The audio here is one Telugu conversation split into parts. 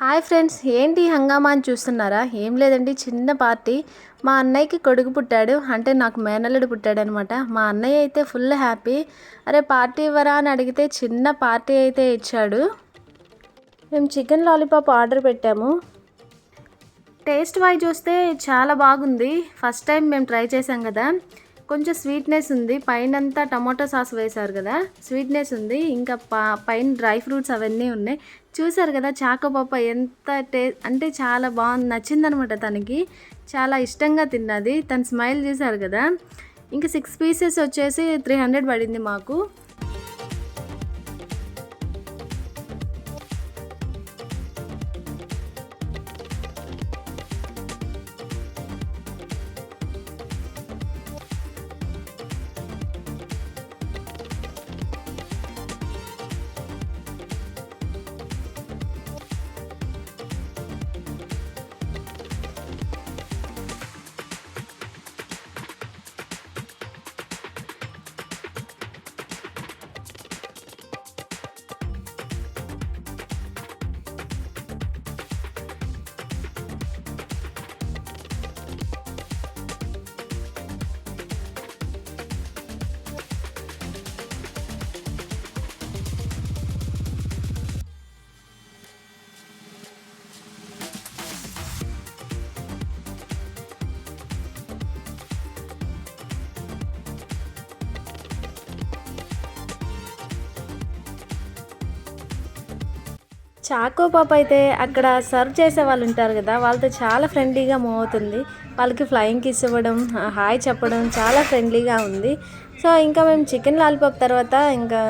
హాయ్ ఫ్రెండ్స్, ఏంటి హంగామా అని చూస్తున్నారా? ఏం లేదండి, చిన్న పార్టీ. మా అన్నయ్యకి కొడుకు పుట్టాడు, అంటే నాకు మేనల్లుడు పుట్టాడు అనమాట. మా అన్నయ్య అయితే ఫుల్ హ్యాపీ. అరే పార్టీ ఇవ్వరా అని అడిగితే చిన్న పార్టీ అయితే ఇచ్చాడు. మేము చికెన్ లాలీపాప్ ఆర్డర్ పెట్టాము. టేస్ట్ వైజ్ చూస్తే చాలా బాగుంది. ఫస్ట్ టైం మేము ట్రై చేసాం కదా, కొంచెం స్వీట్నెస్ ఉంది. పైనంతా టమాటో సాస్ వేశారు కదా, స్వీట్నెస్ ఉంది. ఇంకా పైన డ్రై ఫ్రూట్స్ అవన్నీ ఉన్నాయి. చూసారు కదా చాకో పాప ఎంత అంటే చాలా బాగుంది, నచ్చిందనమాట. తనకి చాలా ఇష్టంగా తిన్నది. తన స్మైల్ చూసారు కదా. ఇంకా 6 పీసెస్ వచ్చేసి 300 పడింది మాకు. చాకో పాప అయితే అక్కడ సర్వ్ చేసే వాళ్ళు ఉంటారు కదా, వాళ్ళతో చాలా ఫ్రెండ్లీగా మూవ్ అవుతుంది. వాళ్ళకి ఫ్లయింగ్ కిస్ ఇవ్వడం, హాయ్ చెప్పడం చాలా ఫ్రెండ్లీగా ఉంది. సో ఇంకా మేము చికెన్ లాలీపాప్ తర్వాత ఇంకా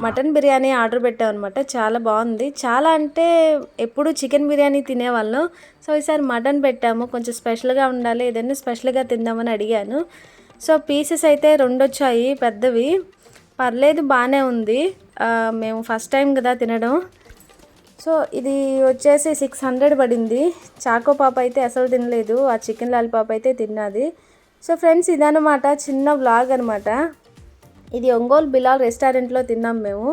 మటన్ బిర్యానీ ఆర్డర్ పెట్టాం అనమాట. చాలా బాగుంది. చాలా అంటే ఎప్పుడు చికెన్ బిర్యానీ తినేవాళ్ళం. సో ఈసారి మటన్ పెట్టాము. కొంచెం స్పెషల్గా ఉండాలి, ఏదైనా స్పెషల్గా తిందామని అడిగాను. సో పీసెస్ అయితే 2 వచ్చాయి పెద్దవి. పర్లేదు, బాగానే ఉంది. మేము ఫస్ట్ టైం కదా తినడం. సో ఇది వచ్చేసి 600 పడింది. చాకో పాప అయితే అసలు తినలేదు, ఆ చికెన్ లాలీపాప్ అయితే తిన్నది. సో ఫ్రెండ్స్, ఇదనమాట చిన్న వ్లాగ్ అనమాట. ఇది ఒంగోలు బిలాల్ రెస్టారెంట్లో తిన్నాం మేము.